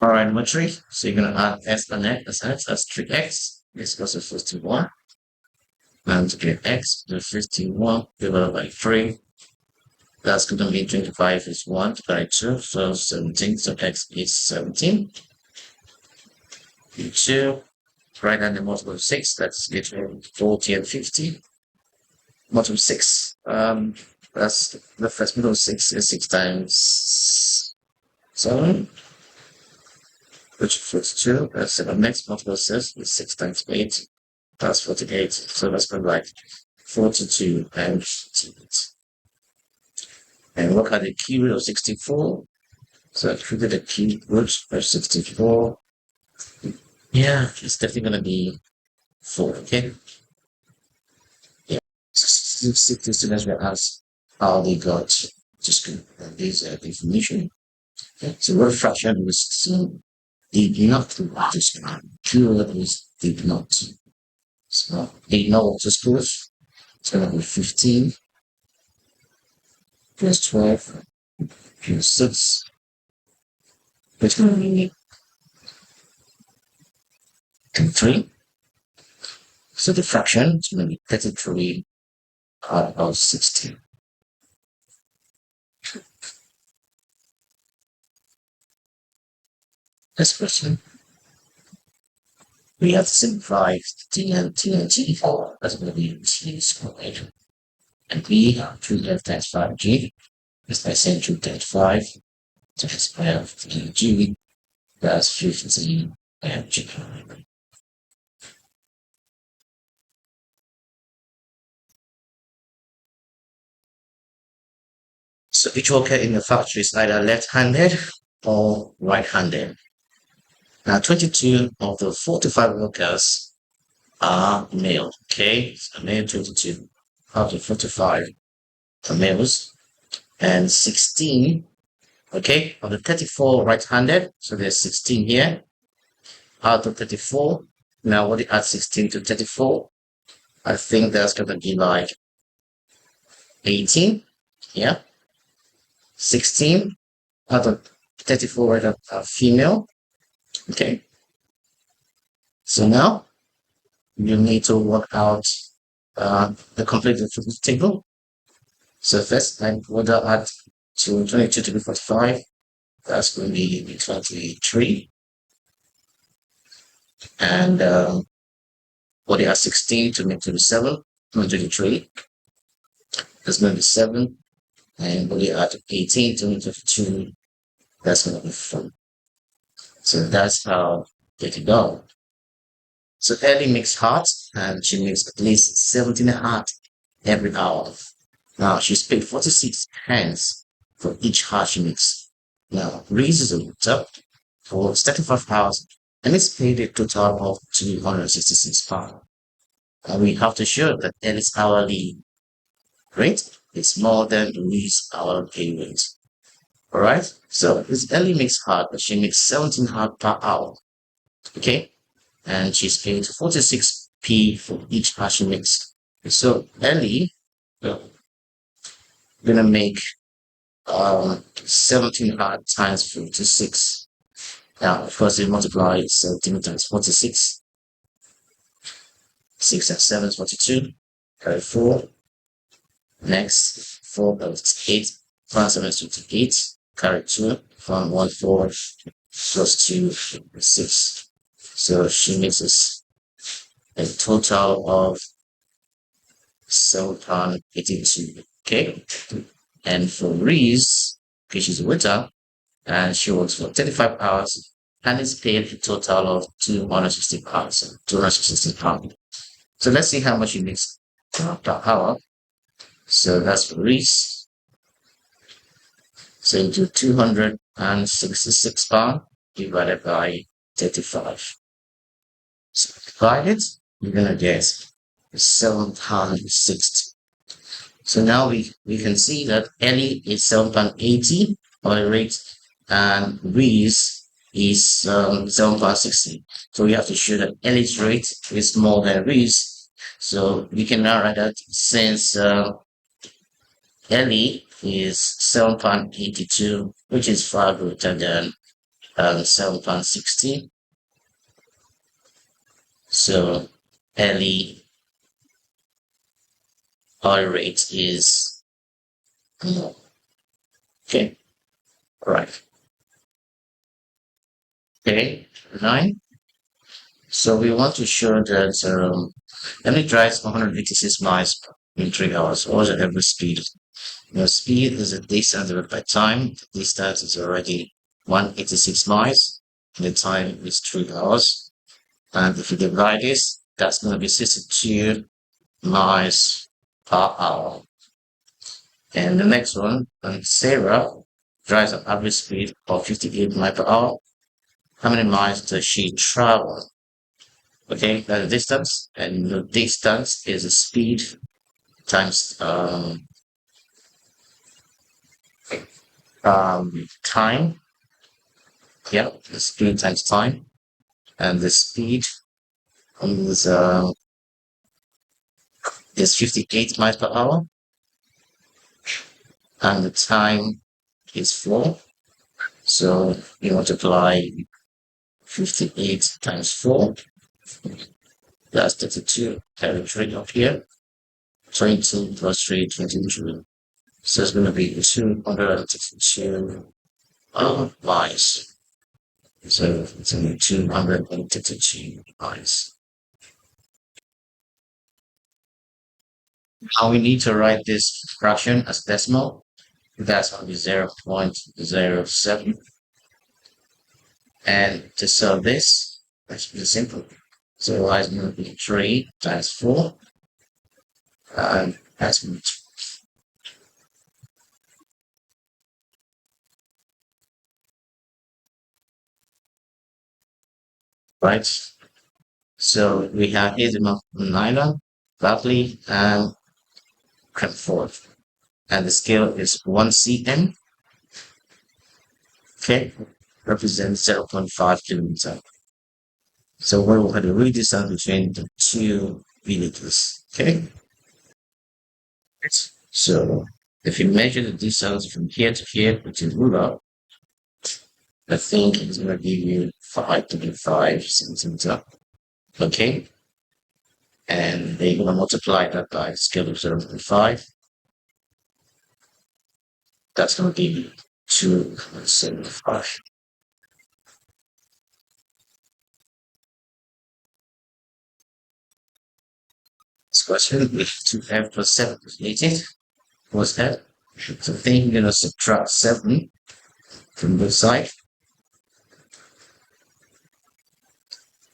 All right, number three. So you're gonna add s and x as x, that's 3x. This goes to 51. And to get x to 51 divided by 3. That's gonna be 25 is 1 divided by 2, so 17. So x is 17. 2. Right and the multiple of 6, that's between 40 and 50. Multiple 6. That's the first middle of 6 is 6 times 7, which is 2. That's the next multiple 6 is 6 times 8. That's 48. So that's going to be like 42 and 58. And look at the key root of 64. So if we did the key root of 64, yeah, it's definitely going to be 4, okay? Yeah. 60 students were asked how they got just this information. Okay? So what fraction was did not just cure is did not. So they know what to school. It's going to be 15 plus 12 plus 6. It's going to be 3. So the fraction is going to be 33 out of 60. Next question. We have simplified T and T and T. That's going to be T squared. And we have 2 left times 5G. As I said, 2 times 5 times 5G. That's 15 mg. So each worker in the factory is either left-handed or right-handed. Now, 22 of the 45 workers are male. Okay, so male 22 out of 45 are males, and 16. Okay, of the 34 right-handed. So there's 16 here out of 34. Now, what do you add 16 to 34? I think that's gonna be like 18. Yeah, 16 out of 34 right are female. Okay, so now you need to work out the complete difference table. So first, I would add to 22 to be 45. That's going to be 23. And what do you add 16 to make 27? 23. That's going to be 7. And what do you add 18 to make 22? That's going to be 4. So that's how they can go. So Ellie makes hearts, and she makes at least 17 hearts every hour. Now she's paid 46 pence for each heart she makes. Now Reese is a waiter for 35 hours and it's paid a total of £266. And we have to show that Ellie's hourly rate is more than Reese's hourly pay rate. Alright? So this Ellie makes hard, but she makes 17 hard per hour. Okay? And she's paid 46p for each hour she makes. So Ellie gonna make 17 hard times 56. Now, of course, we multiply 17 times 46. 6 and 7 is 42. Carry 4. Next, 4 plus 8. 5 7 is 28. Carry 2. From 1 4 plus 2 6. So she makes us a total of 782. Okay? And for Reese, okay, she's a waiter, and she works for 35 hours and is paid a total of £260. £260. So let's see how much she makes per hour. So that's for Reese. So into £266 divided by 35. So divided, you're gonna get 760. So now we can see that Ellie is 7.80 by rate and Reese is 7.60. So we have to show that Ellie's rate is more than Reese. So we can now write that since Ellie is 7.82, which is far greater than £7.60. So early oil rate is okay. All right. Okay. Nine. So we want to show that when drives 186 miles in 3 hours, or the average speed. Your speed is a distance divided by time. The distance is already 186 miles. And the time is 3 hours. And if you divide this, that's going to be 62 miles per hour. And the next one, Sarah drives an average speed of 58 miles per hour. How many miles does she travel? Okay, that's the distance, and the distance is the speed times time. Yeah, the speed times time, and the speed is 58 miles per hour, and the time is 4. So you multiply 58 times 4. That's 32. Carry 3 up here. 22 plus 3, 22. So it's going to be 232 miles. So it's only 232 miles. Now we need to write this fraction as decimal. That's going to be 0.07. And to solve this, that's pretty simple. So y is going to be 3 times 4. And that's going to be right. So we have here the month nylon, Buckley, and Cranford. And the scale is 1 cm. Okay, represents 0.5 kilometer. So we're going to read this out between the two villages. Okay, so if you measure the distance from here to here, which is ruler, I think it's going to give you 5 centimeter. Okay, and they're going to multiply that by the scale of 0.5. That's going to give you 2.75. This question is 2f plus 7 is 18. What's that? So then you're going to subtract 7 from both sides.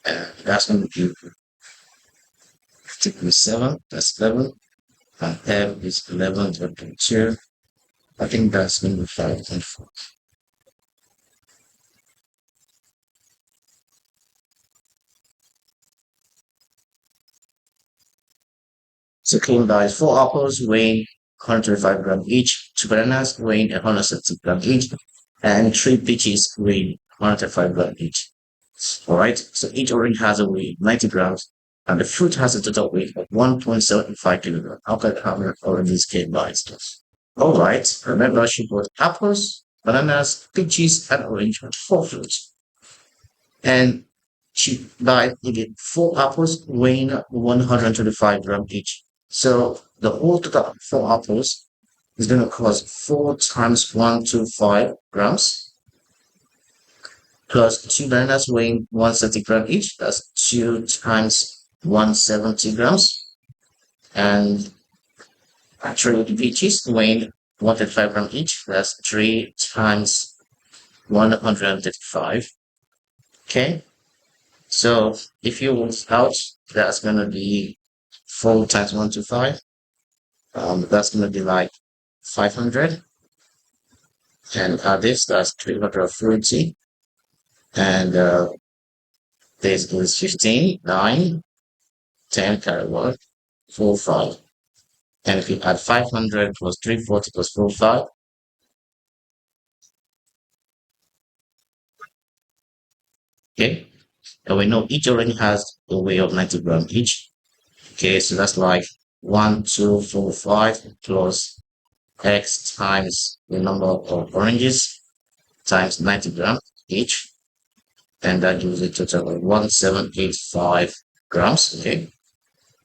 And that's going to give 2.7, that's 11. And f is 11.2. I think that's going to be 5.4. So clean guys, 4 apples weighing 125 grams each, 2 bananas weighing 170 grams each, and 3 peaches weighing 105 grams each. Alright, so each orange has a weight of 90 grams, and the fruit has a total weight of 1.75 kilograms. How can how many oranges came by? Alright, remember she bought apples, bananas, peaches, and orange with 4 fruits. And she buy again 4 apples weighing 125 grams each. So the whole total of 4 apples is going to cost 4 times 125 grams plus 2 bananas weighing 170 grams each. That's 2 times 170 grams. And actually the peaches weighing 135 grams each. That's 3 times 135. Okay. So if you work out, that's going to be 4 times 125. That's going to be like 500. And add this, that's 340. And this is 15, 9, 10, carry 1, 4, 5. And if you add 500 plus 340 plus 4, 5, okay. And we know each orange has a weight of 90 grams each. Okay, so that's like 1, 2, 4, 5 plus x times the number of oranges times 90 grams each. and that gives a total of 1785 grams. Okay,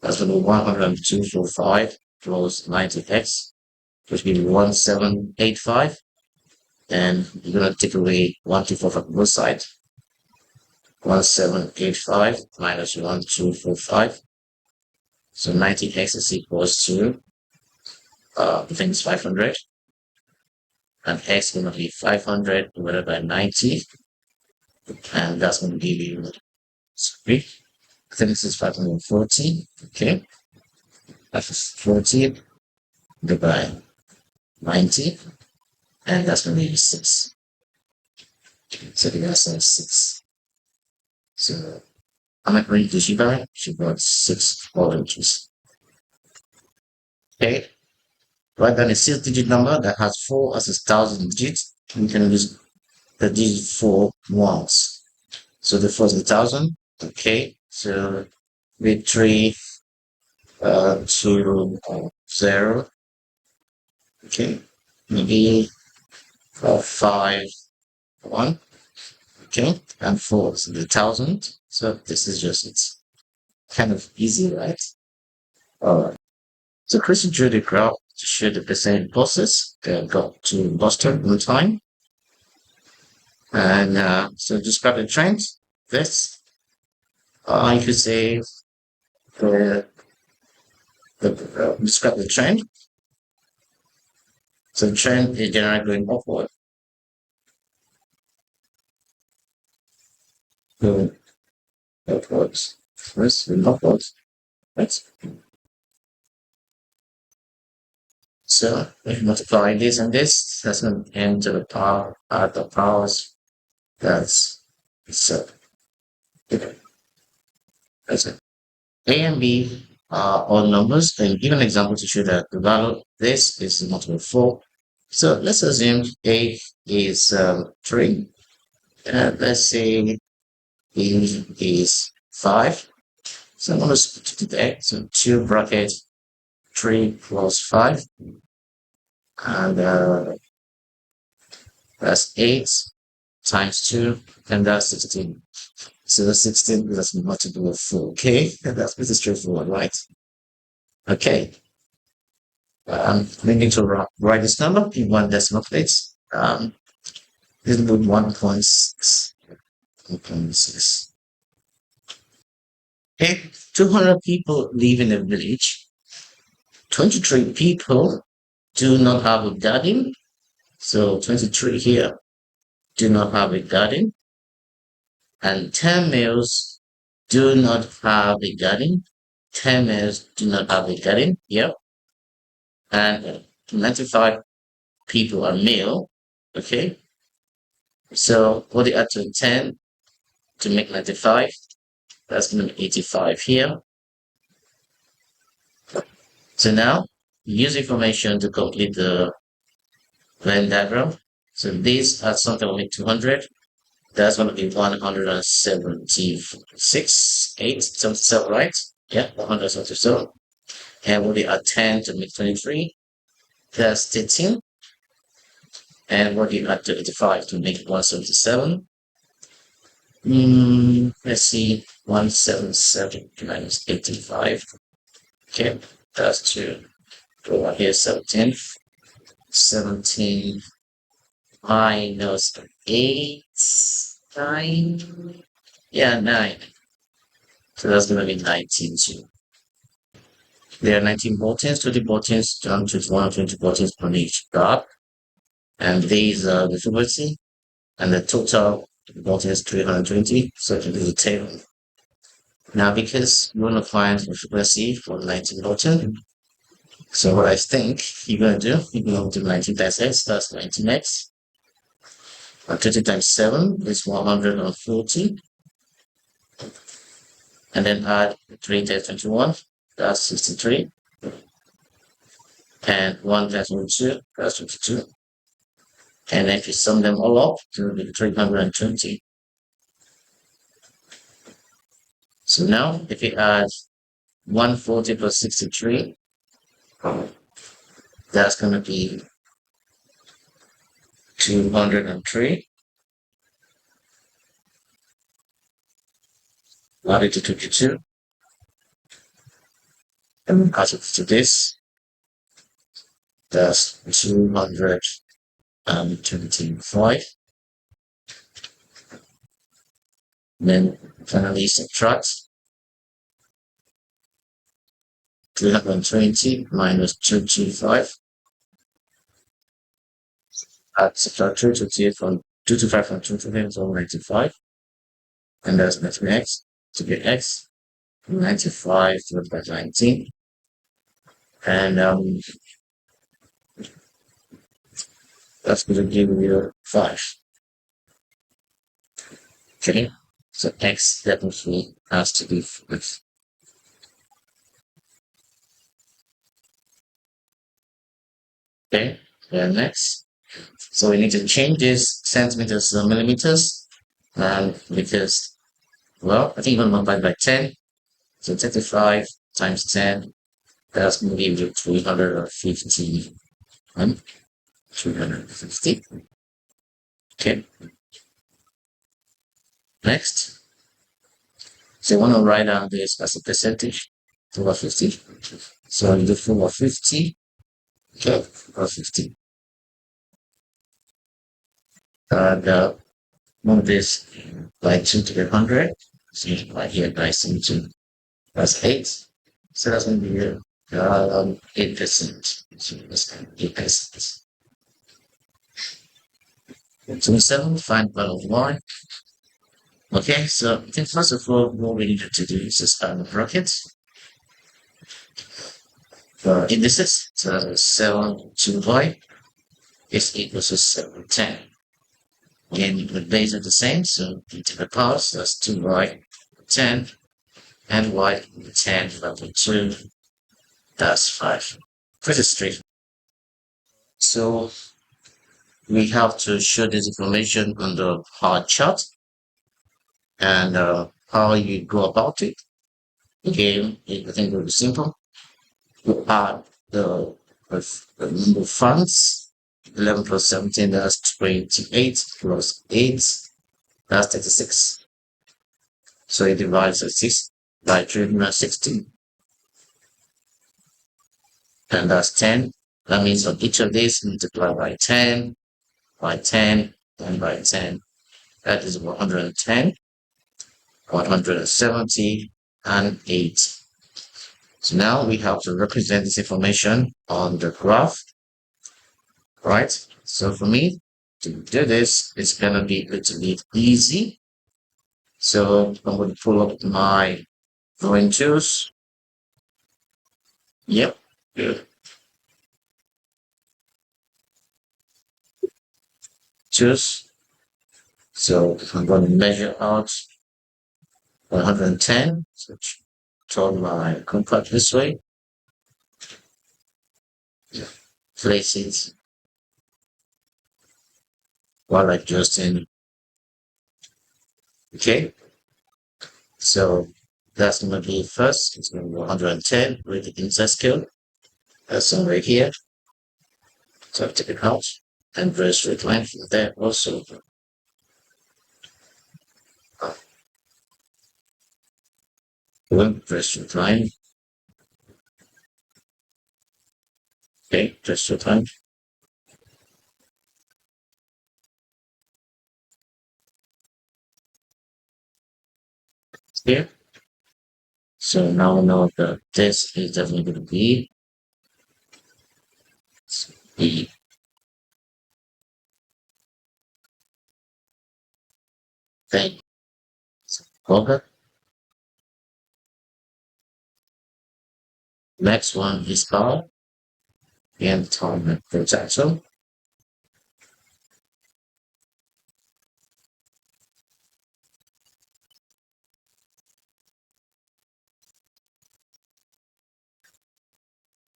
that's going to be 10245 plus 90x, which will be 1785. And you're going to take away 124 from both sides. 1785 minus 1245. So 90x is equals to, I think it's 500. And x is going to be 500 divided by 90. And that's going to give you, sorry, I think this is 540. Okay. That's 40 divided by 90. And that's going to be 6. So the answer is 6. So I'm not going to Shiba. She got 6 oranges. Okay. Write down a 6-digit number that has 4 as its thousand digits. We can use the digit 4 once. So the first is 1,000. Okay. So with 3, 2, 0. Okay. Maybe 5, 1. Okay. And 4 is the 1,000. So this is just, it's kind of easy, right? Alright. So Chris drew the graph to show the percent process that got to Boston on time. And so describe the trend. This, you could say the, describe the trend. So the trend is generally going upward. Going upwards. First, going upwards. Right? So if you multiply this and this, that's going to enter the power, the powers. That's so. That's it. A and B are all numbers, and give an example to show that the value of this is multiple of 4. So let's assume A is 3, and let's say B is 5. So I'm going to split it there. So 2 bracket 3 plus 5, and that's 8 times 2, and that's 16. So the 16 is multiple of 4. Okay, and that's pretty straightforward, right? Okay. We need to write this number in one decimal place. This will be 1.6. 1.6. Okay, 200 people live in a village. 23 people do not have a garden. So 23 here do not have a garden. And 10 males do not have a garden. 10 males do not have a garden. Yep. And 95 people are male. Okay. So what they add to 10 to make 95? That's going to be 85 here. So now use information to complete the Venn diagram. So these are something like 200. That's going to be 176, 8, 77, right? Yeah, 177. And what they add 10 to make 23? That's 13. And what do you add to 85 to make 177? Let's see, 177 minus 85. Okay, that's 2. Go on here, 17. 17 minus 8, 9. Yeah, 9. So that's going to be 19 too. There are 19 buttons, 20 buttons, down to 120 buttons on each card. And these are the frequency. And the total buttons is 320. So it is a table. Now, because you want to find the frequency for the 19 button, so what I think you're going to do, you're going to do 19 times x, that's 19x. 20 times 7 is 140. And then add 3 times 21, that's 63. And 1 times 22, that's 22. And if you sum them all up, it will be 320. So now, if you add 140 plus 63, that's going to be 203. add it to 22, and add it to this, that's 225. Then finally subtract 320 minus 225. Add subtract 228 from 225 from 225 is 195. And that's nothing x to get x. 95 divided by 19. And that's going to give you 5. Okay. So x definitely has to be 5. Okay. Then next. So we need to change this centimeters to millimeters. Because, well, I think we're going to multiply by 10. So 35 times 10, that's going to give you 350. 350. Okay. Next. So I want to write down this as a percentage. 450. So you do 450. Okay. 450. And move this by 2 to the 100. So right here by 2. That's 8. So that's going to be 8%. So that's 8%. 27, find value of y. Okay, so I think first of all, what we need to do is just add the brackets. For indices, so 7 to y is equal to 7, 10. Again, the base are the same, so you take the powers, so that's 2y, 10, and y, 10 divided by 2, that's 5. Pretty straight. So we have to show this information on the hard chart and how you go about it. Again, I think it will be simple. You add the number of funds, 11 plus 17, that's 28 plus 8, that's 36. So it divides 36 by 360, and that's 10. That means on each of these, multiply by 10, by 10, and by 10. That is 110, 170, and 8. So now we have to represent this information on the graph, right? So for me to do this, it's gonna be a little bit easy. So I'm going to pull up my drawing tools. Yep. Good. Tools. So I'm going to measure out 110. So turn my compass this way. Place it while adjusting. Okay. So that's going to be first. It's going to be 110 with the inside scale. That's over here. So I take it out and draw a straight line from there also. Draw a straight line. Okay, draw a straight line. Here. So now we know that this is definitely going to be the thing. Okay. Next one is power and time protection.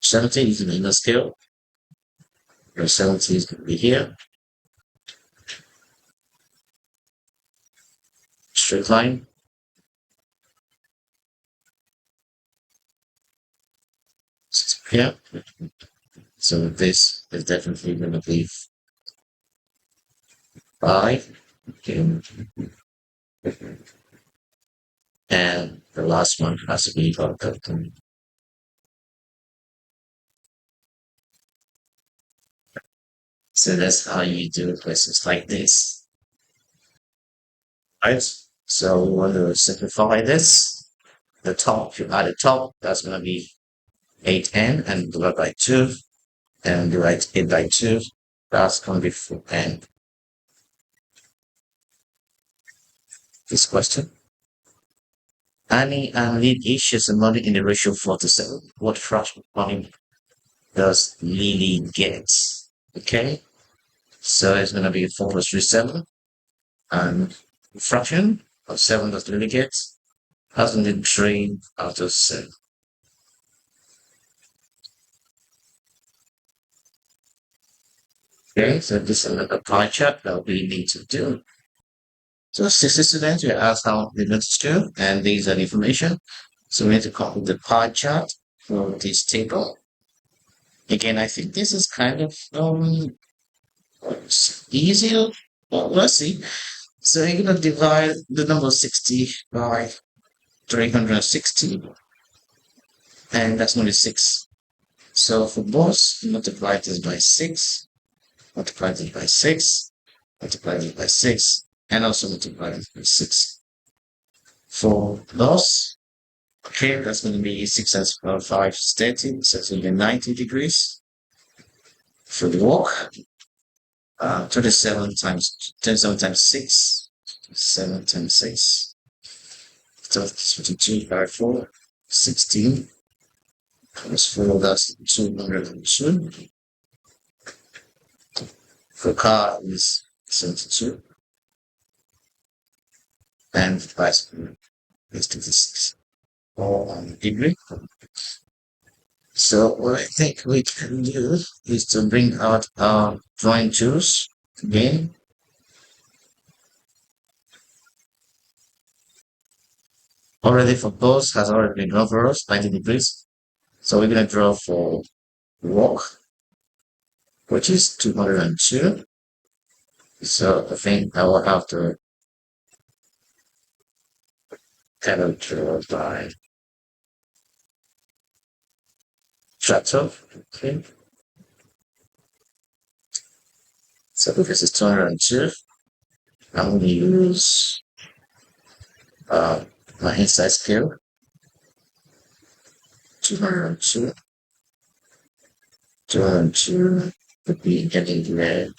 Seventy is an inner scale. Your 70 is going to be here. Straight line. Here. So this is definitely going to be 5. Okay. And the last one has to be about the. So that's how you do questions like this. Right? So we want to simplify this. The top, you add the top, that's going to be 8n and divide by 2 and divide 8 by 2. That's going to be 4n. This question. Annie and Lily shares the money in the ratio 4 to 7. What fraction of money does Lily get? Okay, so it's going to be 4 plus 3, 7. And fraction of 7 does Lily get? That's going to be 3 out of 7. Okay, so this is another pie chart that we need to do. So 60 students, we asked how they noticed to, and these are the information. So we need to copy the pie chart for this table. Again, I think this is kind of easier. Well, let's see. So you're gonna divide the number 60 by 360, and that's gonna be 6. So for boss, multiply this by 6, multiply this by 6, multiply this by 6, and also multiply this by 6. For loss, okay, that's going to be 6 times 5 is 30, so it's going to be 90 degrees. For the walk, 27 times 6, 7 times 6, so it's 52 by 4, 16, plus 4, that's 202. For car is 72, and bicycle is 26. All on degree. So what I think we can do is to bring out our drawing tools again. Already for pose has already been drawn for us, 90 degrees. So we're gonna draw for walk, which is 202. So I think I will have to kind of draw by tractor. Okay. So because it's 202, I'm gonna use uh, my inside scale, 202. 202 would be getting there.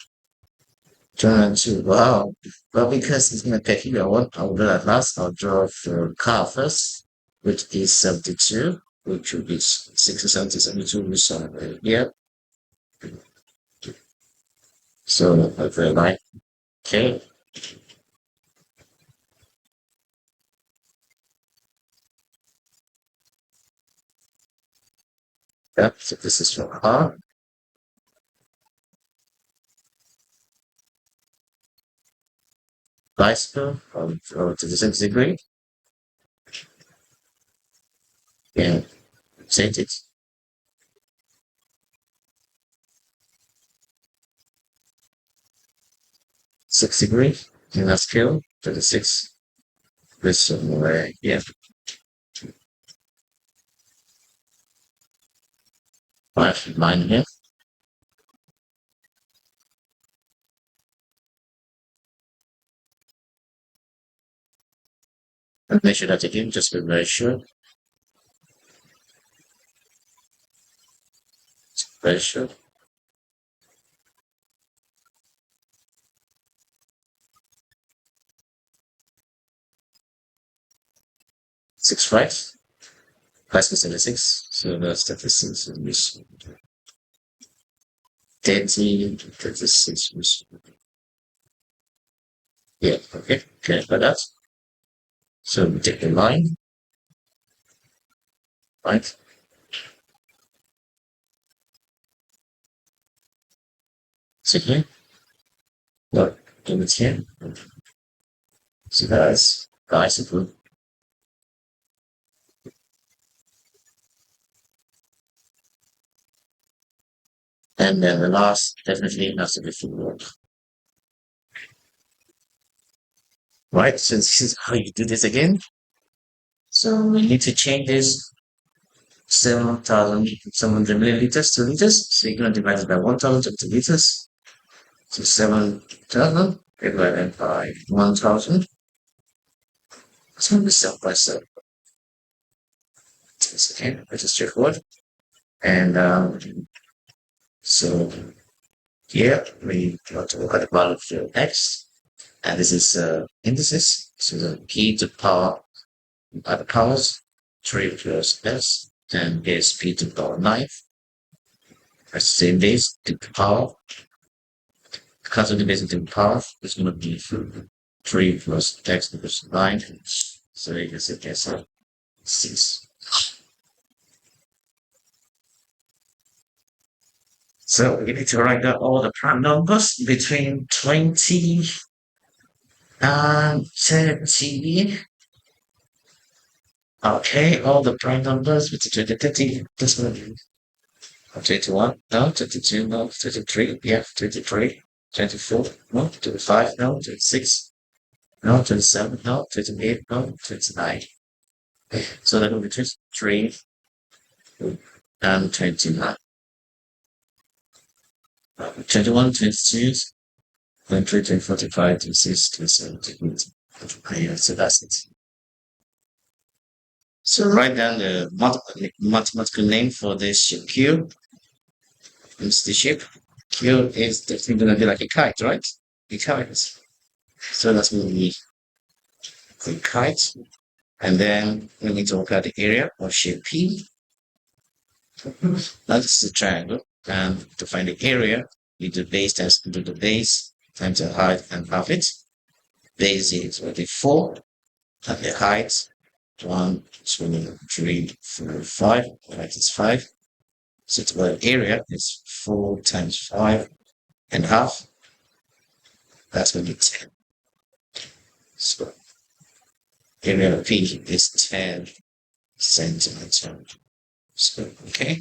202. Wow. Well, because it's gonna take you a while, I'll do that last. I'll draw for car first, which is 72, which would be 60, 70, 72, which are here. So I very like, okay. Yep, so this is for car. Bicycle, to the 6 degree. Yeah, change it. 6 degree, and that's scale to the 6. This way, yeah. 5 line here. And measure that again, just be very sure. Very sure. Six right. 5% is 6. So the statistics is 30, 36. Yeah, okay. Okay, for that. So we take the line, right? So here, look, do it here. So that's bicycle. And then the last definitely has to be football. Right? So this is how you do this again. So we need to change this 7,700 milliliters to liters. So you're going to divide it by 1,000 to liters. So 7,000 divided by 1,000. It's going to be 7 by 7. Okay, which is straightforward. And so here we want to look at the value of the x, and this is indices. So the p to the power by the powers 3 plus s, and is p to the power 9. That's the same base to the power. Because of the base to the power is going to be 3 plus x plus 9. So you can say that's 6. So we need to write down all the prime numbers between 20 and 30. Okay, all the prime numbers between 20 and 30. This one. 21, no, 22, no, 23, yeah, 23, 24, no, 25, no, 26, no, 27, no, 28, no, 29. So that will be 23 and 29. 21, 22, 23, 24, 25, 26, 27, 28. Yeah, so that's it. So write down the mathematical name for this shape Q. It's the shape. Q is definitely going to be like a kite, right? A kite. So that's going to be a kite. And then we need to work out the area of shape P. That's the triangle. And to find the area, you do base times into the base times the height and half it. Base is 4, and the height 1, 2, 3, 4, 5. The height is 5. So the area is 4 times 5 and half. That's going to be 10. So area of P is 10 centimeters. So, okay.